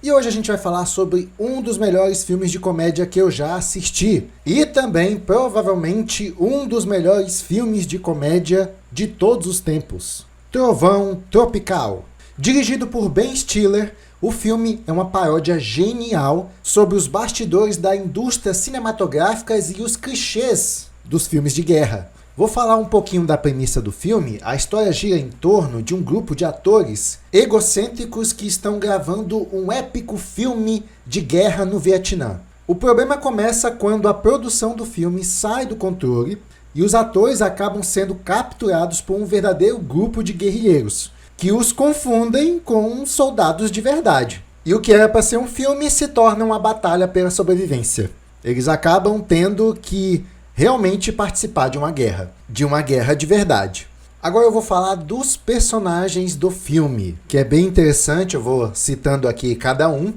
E hoje a gente vai falar sobre um dos melhores filmes de comédia que eu já assisti. E também, provavelmente, um dos melhores filmes de comédia de todos os tempos. Trovão Tropical. Dirigido por Ben Stiller, o filme é uma paródia genial sobre os bastidores da indústria cinematográfica e os clichês dos filmes de guerra. Vou falar um pouquinho da premissa do filme. A história gira em torno de um grupo de atores egocêntricos que estão gravando um épico filme de guerra no Vietnã. O problema começa quando a produção do filme sai do controle e os atores acabam sendo capturados por um verdadeiro grupo de guerrilheiros, que os confundem com soldados de verdade. E o que era para ser um filme se torna uma batalha pela sobrevivência. Eles acabam tendo que realmente participar de uma guerra de verdade. Agora eu vou falar dos personagens do filme, que é bem interessante, eu vou citando aqui cada um.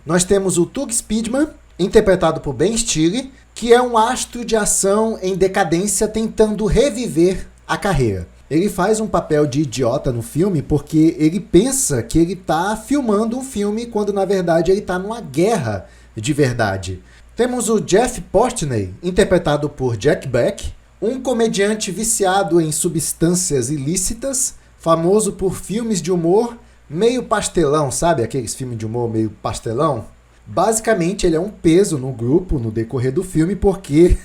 Nós temos o Tug Speedman, interpretado por Ben Stiller, que é um astro de ação em decadência tentando reviver a carreira. Ele faz um papel de idiota no filme porque ele pensa que ele está filmando um filme quando na verdade ele está numa guerra de verdade. Temos o Jeff Portnoy, interpretado por Jack Black, um comediante viciado em substâncias ilícitas, famoso por filmes de humor meio pastelão, sabe? Aqueles filmes de humor meio pastelão. Basicamente, ele é um peso no grupo no decorrer do filme porque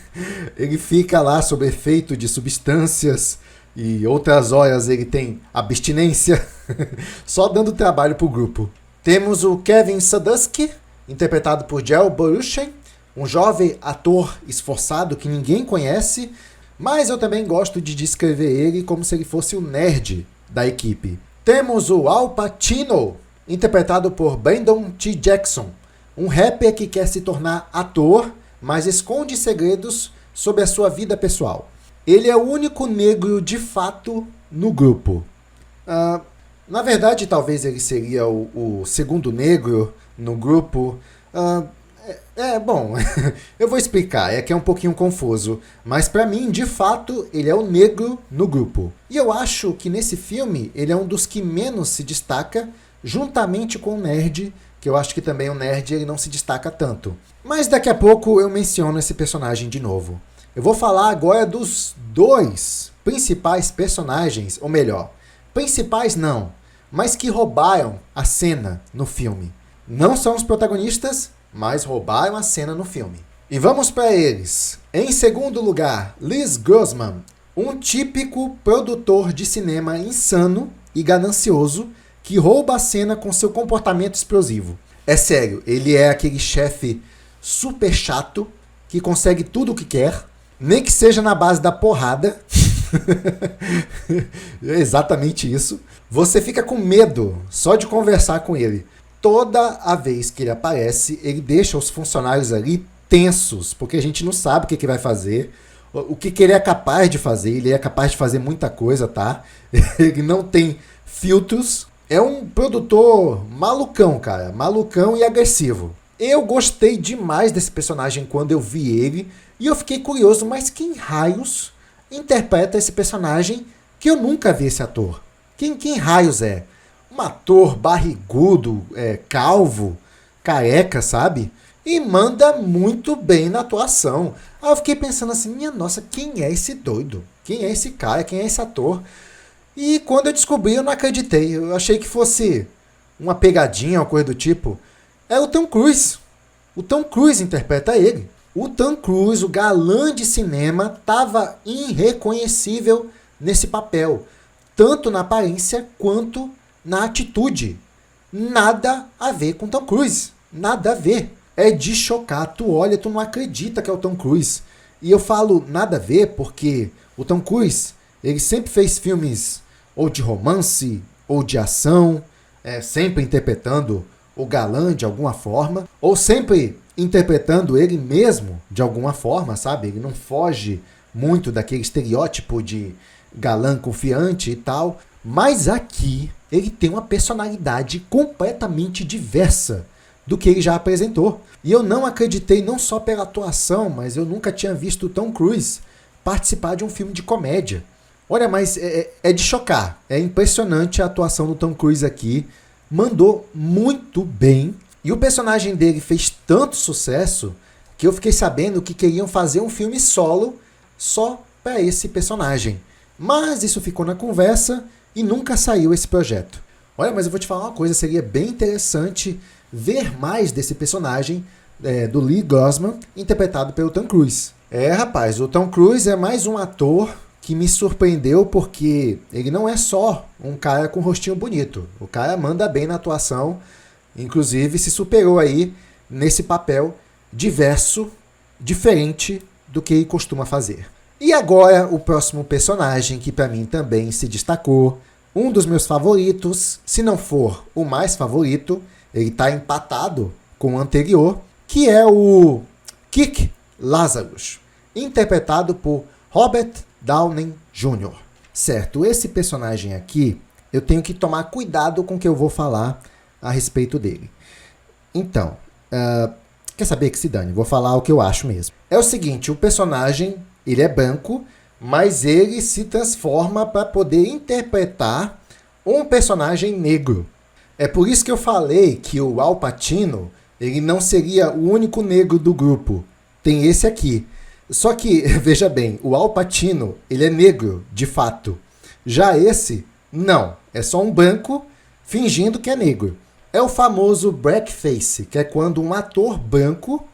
ele fica lá sob efeito de substâncias e outras horas ele tem abstinência, só dando trabalho pro grupo. Temos o Kevin Sadusky, interpretado por Joel Boruchin, um jovem ator esforçado que ninguém conhece, mas eu também gosto de descrever ele como se ele fosse o nerd da equipe. Temos o Al Pacino, interpretado por Brandon T. Jackson, um rapper que quer se tornar ator, mas esconde segredos sobre a sua vida pessoal. Ele é o único negro de fato no grupo. Na verdade, talvez ele seria o segundo negro no grupo. Bom, eu vou explicar, é que é um pouquinho confuso, mas pra mim, de fato, ele é o negro no grupo. E eu acho que nesse filme, ele é um dos que menos se destaca, juntamente com o nerd, que eu acho que também o nerd ele não se destaca tanto. Mas daqui a pouco eu menciono esse personagem de novo. Eu vou falar agora dos dois principais personagens, ou melhor, principais não, mas que roubaram a cena no filme. Não são os protagonistas, mas roubaram a cena no filme. E vamos para eles. Em segundo lugar, Liz Grossman, um típico produtor de cinema insano e ganancioso que rouba a cena com seu comportamento explosivo. É sério, ele é aquele chefe super chato que consegue tudo o que quer, nem que seja na base da porrada. É exatamente isso. Você fica com medo só de conversar com ele. Toda a vez que ele aparece, ele deixa os funcionários ali tensos, porque a gente não sabe o que vai fazer, o que ele é capaz de fazer. Ele é capaz de fazer muita coisa, tá? Ele não tem filtros. É um produtor malucão, cara. Malucão e agressivo. Eu gostei demais desse personagem quando eu vi ele, e eu fiquei curioso, mas quem raios interpreta esse personagem que eu nunca vi esse ator? Quem raios é? Um ator barrigudo, calvo, careca, sabe? E manda muito bem na atuação. Aí eu fiquei pensando assim, minha nossa, quem é esse doido? Quem é esse cara? Quem é esse ator? E quando eu descobri, eu não acreditei. Eu achei que fosse uma pegadinha, uma coisa do tipo. É o Tom Cruise. O Tom Cruise interpreta ele. O Tom Cruise, o galã de cinema, estava irreconhecível nesse papel. Tanto na aparência quanto na atitude. Nada a ver com Tom Cruise. Nada a ver. É de chocar. Tu olha, tu não acredita que é o Tom Cruise. E eu falo nada a ver porque o Tom Cruise, ele sempre fez filmes ou de romance ou de ação, sempre interpretando o galã de alguma forma, ou sempre interpretando ele mesmo de alguma forma, sabe? Ele não foge muito daquele estereótipo de galã confiante e tal. Mas aqui ele tem uma personalidade completamente diversa do que ele já apresentou. E eu não acreditei não só pela atuação, mas eu nunca tinha visto o Tom Cruise participar de um filme de comédia. Olha, mas é de chocar. É impressionante a atuação do Tom Cruise aqui. Mandou muito bem. E o personagem dele fez tanto sucesso que eu fiquei sabendo que queriam fazer um filme solo só para esse personagem. Mas isso ficou na conversa e nunca saiu esse projeto. Olha, mas eu vou te falar uma coisa, seria bem interessante ver mais desse personagem do Lee Grossman, interpretado pelo Tom Cruise. Rapaz, o Tom Cruise é mais um ator que me surpreendeu porque ele não é só um cara com rostinho bonito. O cara manda bem na atuação, inclusive se superou aí nesse papel diverso, diferente do que ele costuma fazer. E agora o próximo personagem que para mim também se destacou, um dos meus favoritos, se não for o mais favorito, ele está empatado com o anterior, que é o Kirk Lazarus, interpretado por Robert Downey Jr. Certo, esse personagem aqui, eu tenho que tomar cuidado com o que eu vou falar a respeito dele. Então, quer saber que se dane, vou falar o que eu acho mesmo. É o seguinte, o personagem, ele é branco, mas ele se transforma para poder interpretar um personagem negro. É por isso que eu falei que o Al Pacino, ele não seria o único negro do grupo. Tem esse aqui. Só que, veja bem, o Al Pacino, ele é negro, de fato. Já esse, não. É só um branco fingindo que é negro. É o famoso blackface, que é quando um ator branco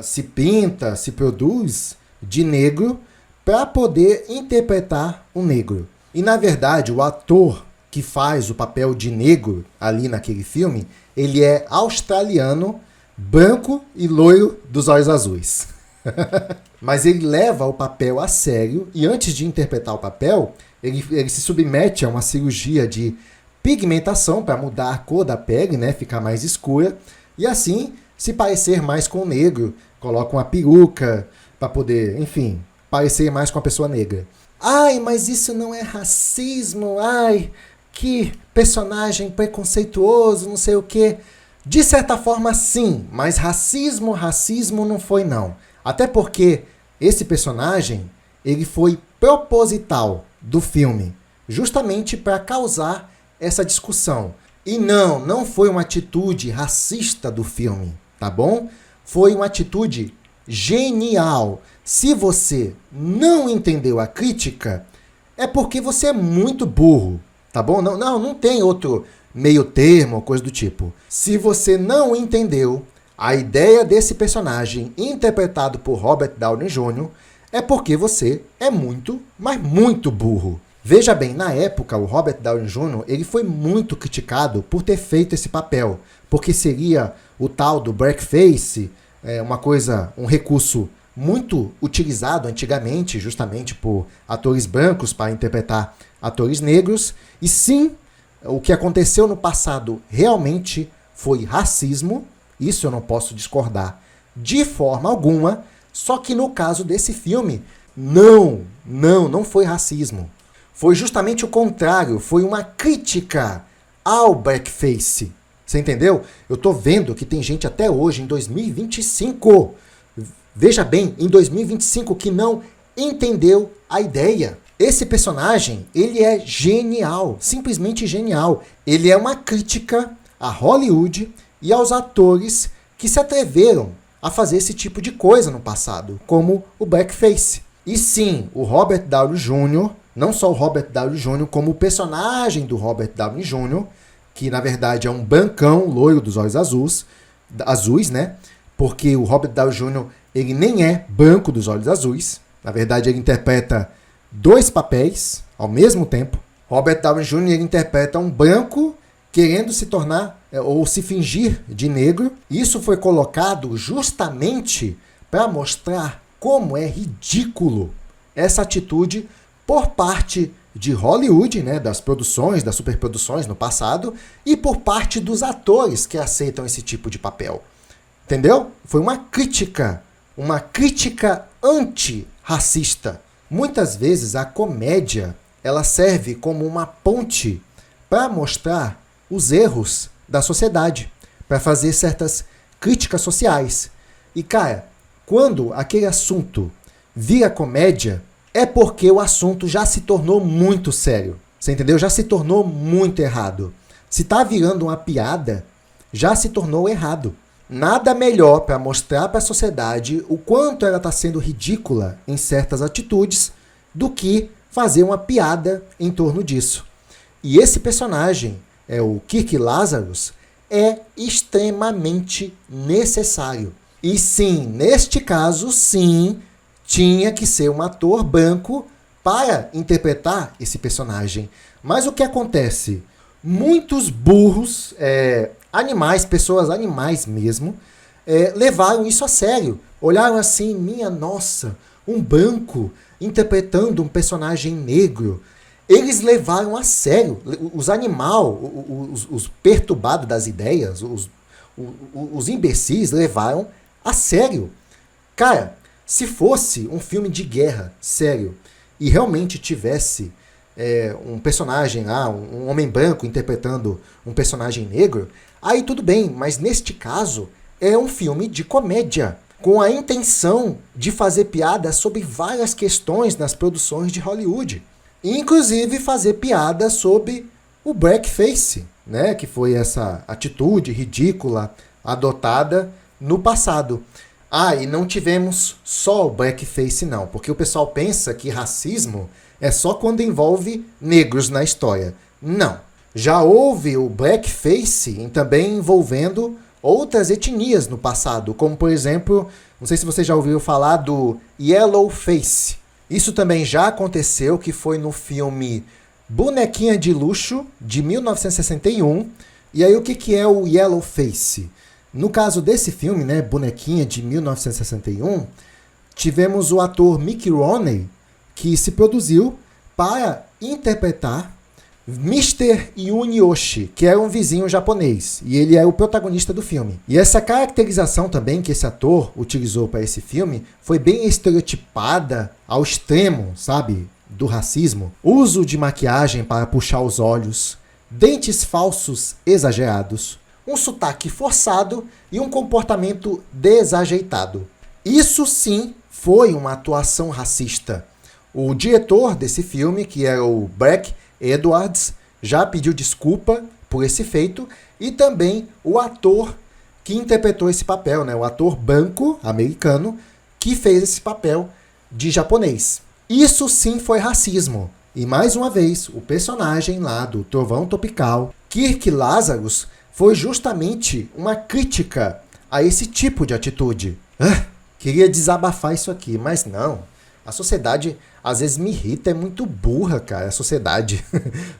se pinta, se produz de negro para poder interpretar um negro. E, na verdade, o ator que faz o papel de negro ali naquele filme, ele é australiano, branco e loiro dos olhos azuis. Mas ele leva o papel a sério e antes de interpretar o papel, ele se submete a uma cirurgia de pigmentação para mudar a cor da pele, né, ficar mais escura e assim se parecer mais com o negro. Coloca uma peruca para poder, enfim, parecer mais com a pessoa negra. Ai, mas isso não é racismo, ai, que personagem preconceituoso, não sei o quê. De certa forma, sim, mas racismo não foi, não. Até porque esse personagem, ele foi proposital do filme, justamente para causar essa discussão. E não foi uma atitude racista do filme, tá bom? Foi uma atitude genial. Se você não entendeu a crítica, é porque você é muito burro, tá bom? Não tem outro meio termo, coisa do tipo. Se você não entendeu a ideia desse personagem interpretado por Robert Downey Jr., é porque você é muito, mas muito burro. Veja bem, na época, o Robert Downey Jr. ele foi muito criticado por ter feito esse papel, porque seria o tal do blackface, um recurso muito utilizado antigamente, justamente por atores brancos para interpretar atores negros. E sim, o que aconteceu no passado realmente foi racismo, isso eu não posso discordar de forma alguma, só que no caso desse filme, não foi racismo. Foi justamente o contrário, foi uma crítica ao blackface. Você entendeu? Eu tô vendo que tem gente até hoje, em 2025, veja bem, em 2025, que não entendeu a ideia. Esse personagem, ele é genial, simplesmente genial. Ele é uma crítica a Hollywood e aos atores que se atreveram a fazer esse tipo de coisa no passado, como o blackface. E sim, o Robert Downey Jr., não só o Robert Downey Jr., como o personagem do Robert Downey Jr., que na verdade é um brancão loiro dos olhos azuis, né? Porque o Robert Downey Jr., ele nem é branco dos olhos azuis. Na verdade, ele interpreta dois papéis ao mesmo tempo. Robert Downey Jr. ele interpreta um branco querendo se tornar ou se fingir de negro. Isso foi colocado justamente para mostrar como é ridículo essa atitude por parte de Hollywood, né, das produções, das superproduções no passado, e por parte dos atores que aceitam esse tipo de papel. Entendeu? Foi uma crítica anti-racista. Muitas vezes a comédia ela serve como uma ponte para mostrar os erros da sociedade, para fazer certas críticas sociais. E, cara, quando aquele assunto vira comédia, é porque o assunto já se tornou muito sério. Você entendeu? Já se tornou muito errado. Se tá virando uma piada, já se tornou errado. Nada melhor para mostrar para a sociedade o quanto ela está sendo ridícula em certas atitudes do que fazer uma piada em torno disso. E esse personagem, o Kirk Lazarus, é extremamente necessário. E sim, neste caso, sim, tinha que ser um ator branco para interpretar esse personagem. Mas o que acontece? Muitos burros, animais, pessoas animais mesmo, levaram isso a sério. Olharam assim, minha nossa, um branco interpretando um personagem negro. Eles levaram a sério. Os animais, os perturbados das ideias, os imbecis levaram a sério. Cara, se fosse um filme de guerra sério e realmente tivesse um personagem lá, um homem branco interpretando um personagem negro, aí tudo bem, mas neste caso é um filme de comédia, com a intenção de fazer piada sobre várias questões nas produções de Hollywood. Inclusive fazer piada sobre o blackface, né, que foi essa atitude ridícula adotada no passado. E não tivemos só o blackface não, porque o pessoal pensa que racismo é só quando envolve negros na história. Não. Já houve o blackface também envolvendo outras etnias no passado, como por exemplo, não sei se você já ouviu falar do yellowface. Isso também já aconteceu, que foi no filme Bonequinha de Luxo, de 1961. E aí o que é o yellowface? No caso desse filme, né, Bonequinha, de 1961, tivemos o ator Mickey Rooney, que se produziu para interpretar Mr. Yunioshi, que era um vizinho japonês, e ele é o protagonista do filme. E essa caracterização também que esse ator utilizou para esse filme foi bem estereotipada ao extremo, sabe, do racismo. Uso de maquiagem para puxar os olhos, dentes falsos exagerados, um sotaque forçado e um comportamento desajeitado. Isso sim foi uma atuação racista. O diretor desse filme, que era o Brett Edwards, já pediu desculpa por esse feito, e também o ator que interpretou esse papel, né, o ator branco americano que fez esse papel de japonês. Isso sim foi racismo. E mais uma vez, o personagem lá do Trovão Tropical, Kirk Lazarus, foi justamente uma crítica a esse tipo de atitude. Queria desabafar isso aqui, mas não. A sociedade às vezes me irrita, é muito burra, cara, a sociedade.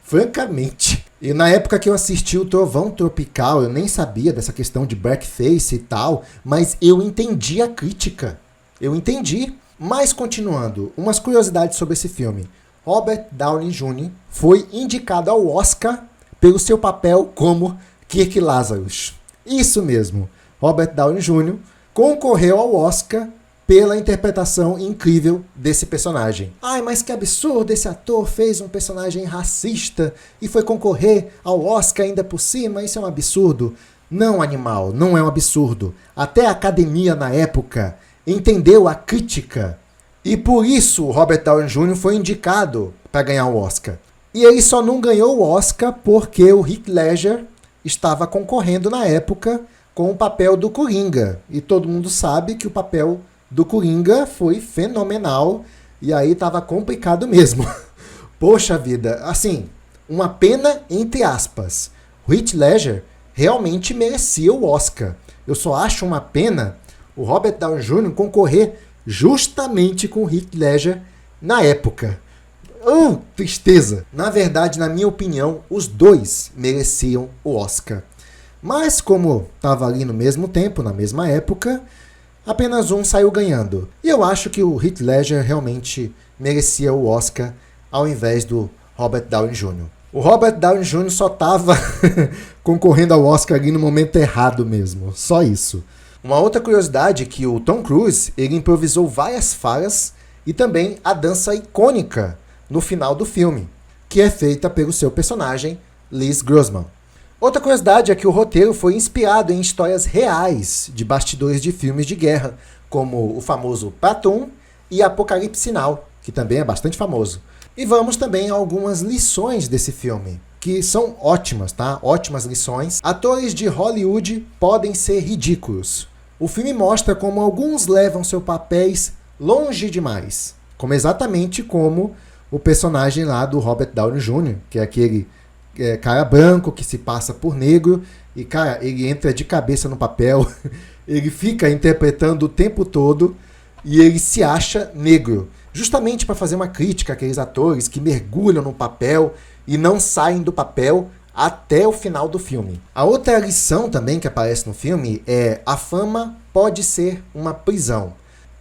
Francamente. E na época que eu assisti o Trovão Tropical, eu nem sabia dessa questão de blackface e tal, mas eu entendi a crítica. Eu entendi. Mas continuando, umas curiosidades sobre esse filme. Robert Downey Jr. foi indicado ao Oscar pelo seu papel como Kirk Lazarus. Isso mesmo. Robert Downey Jr. concorreu ao Oscar pela interpretação incrível desse personagem. Mas que absurdo, esse ator fez um personagem racista e foi concorrer ao Oscar ainda por cima, isso é um absurdo. Não, animal, não é um absurdo. Até a academia na época entendeu a crítica. E por isso o Robert Downey Jr. foi indicado para ganhar o Oscar. E ele só não ganhou o Oscar porque o Heath Ledger estava concorrendo na época com o papel do Coringa. E todo mundo sabe que o papel do Coringa foi fenomenal, e aí estava complicado mesmo. Poxa vida, assim, uma pena entre aspas. O Heath Ledger realmente merecia o Oscar. Eu só acho uma pena o Robert Downey Jr. concorrer justamente com o Heath Ledger na época. Tristeza. Na verdade, na minha opinião, os dois mereciam o Oscar. Mas como estava ali no mesmo tempo, na mesma época, apenas um saiu ganhando. E eu acho que o Heath Ledger realmente merecia o Oscar ao invés do Robert Downey Jr. O Robert Downey Jr. só estava concorrendo ao Oscar ali no momento errado mesmo. Só isso. Uma outra curiosidade é que o Tom Cruise ele improvisou várias falas e também a dança icônica no final do filme, que é feita pelo seu personagem, Liz Grossman. Outra curiosidade é que o roteiro foi inspirado em histórias reais de bastidores de filmes de guerra, como o famoso Platoon e Apocalipse Now, que também é bastante famoso. E vamos também a algumas lições desse filme, que são ótimas, tá? Ótimas lições. Atores de Hollywood podem ser ridículos. O filme mostra como alguns levam seus papéis longe demais, exatamente como o personagem lá do Robert Downey Jr., que é aquele cara branco que se passa por negro, e, cara, ele entra de cabeça no papel, ele fica interpretando o tempo todo, e ele se acha negro, justamente para fazer uma crítica àqueles atores que mergulham no papel e não saem do papel até o final do filme. A outra lição também que aparece no filme é: a fama pode ser uma prisão.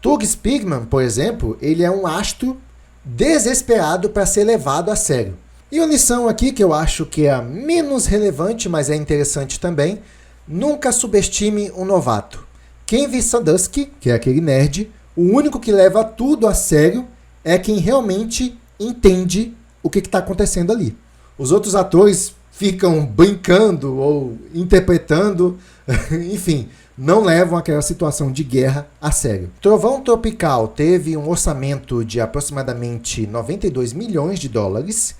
Tug Spigman, por exemplo, ele é um astro desesperado para ser levado a sério. E uma lição aqui que eu acho que é a menos relevante, mas é interessante também: nunca subestime um novato. Ken Sandusky, que é aquele nerd, o único que leva tudo a sério é quem realmente entende o que está acontecendo ali. Os outros atores ficam brincando ou interpretando, enfim, não levam aquela situação de guerra a sério. Trovão Tropical teve um orçamento de aproximadamente 92 milhões de dólares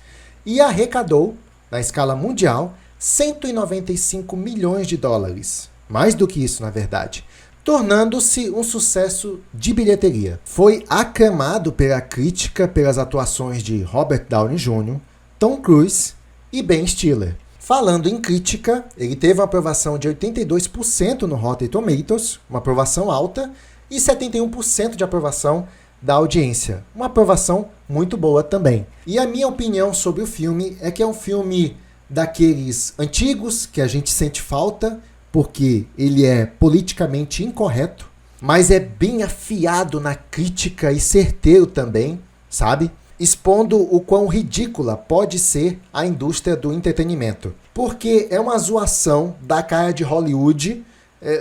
e arrecadou, na escala mundial, 195 milhões de dólares. Mais do que isso, na verdade, tornando-se um sucesso de bilheteria. Foi aclamado pela crítica pelas atuações de Robert Downey Jr., Tom Cruise e Ben Stiller. Falando em crítica, ele teve uma aprovação de 82% no Rotten Tomatoes, uma aprovação alta, e 71% de aprovação da audiência. Uma aprovação muito boa também. E a minha opinião sobre o filme é que é um filme daqueles antigos que a gente sente falta, porque ele é politicamente incorreto, mas é bem afiado na crítica e certeiro também, sabe? Expondo o quão ridícula pode ser a indústria do entretenimento. Porque é uma zoação da cara de Hollywood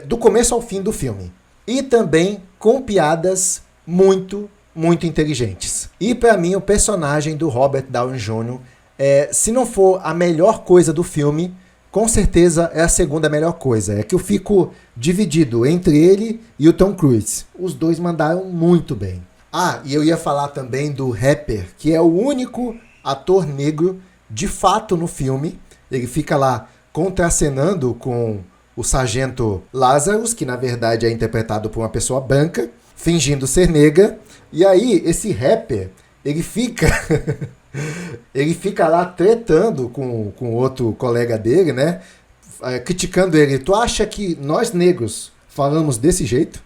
do começo ao fim do filme. E também com piadas muito, muito inteligentes. E para mim o personagem do Robert Downey Jr., se não for a melhor coisa do filme, com certeza é a segunda melhor coisa. É que eu fico dividido entre ele e o Tom Cruise. Os dois mandaram muito bem. Ah, e eu ia falar também do rapper, que é o único ator negro de fato no filme. Ele fica lá contracenando com o sargento Lazarus, que na verdade é interpretado por uma pessoa branca, fingindo ser negra. E aí, esse rapper, ele fica lá tretando com outro colega dele, né? Criticando ele. Tu acha que nós negros falamos desse jeito?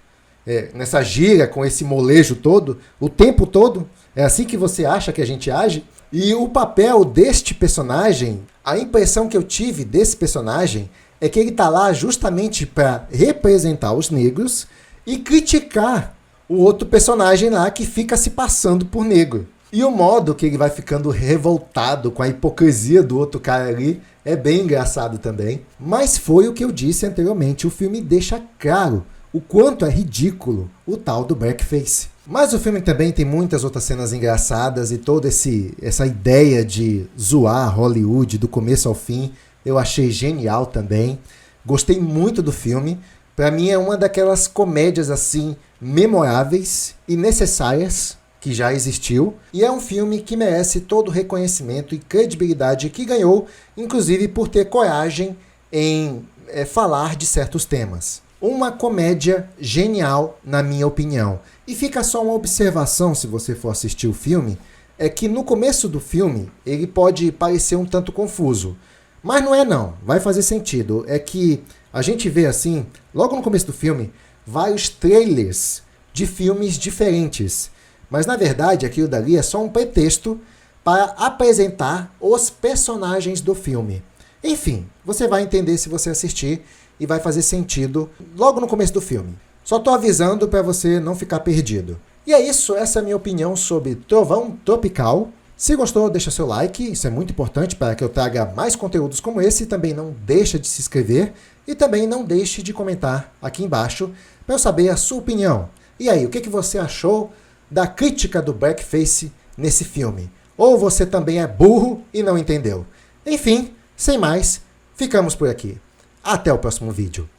Nessa gíria, com esse molejo todo, o tempo todo? É assim que você acha que a gente age? E o papel deste personagem, a impressão que eu tive desse personagem é que ele tá lá justamente para representar os negros e criticar o outro personagem lá que fica se passando por negro. E o modo que ele vai ficando revoltado com a hipocrisia do outro cara ali é bem engraçado também. Mas foi o que eu disse anteriormente, o filme deixa claro o quanto é ridículo o tal do blackface. Mas o filme também tem muitas outras cenas engraçadas e toda essa ideia de zoar Hollywood do começo ao fim, eu achei genial também. Gostei muito do filme. Para mim é uma daquelas comédias assim memoráveis e necessárias que já existiu. E é um filme que merece todo o reconhecimento e credibilidade que ganhou, inclusive por ter coragem em falar de certos temas. Uma comédia genial, na minha opinião. E fica só uma observação, se você for assistir o filme, é que no começo do filme ele pode parecer um tanto confuso. Mas não é não, vai fazer sentido. É que a gente vê assim, logo no começo do filme, vários trailers de filmes diferentes. Mas na verdade aquilo dali é só um pretexto para apresentar os personagens do filme. Enfim, você vai entender se você assistir e vai fazer sentido logo no começo do filme. Só tô avisando para você não ficar perdido. E é isso, essa é a minha opinião sobre Trovão Tropical. Se gostou, deixa seu like, isso é muito importante para que eu traga mais conteúdos como esse. Também não deixa de se inscrever e também não deixe de comentar aqui embaixo para eu saber a sua opinião. E aí, o que você achou da crítica do blackface nesse filme? Ou você também é burro e não entendeu? Enfim, sem mais, ficamos por aqui. Até o próximo vídeo.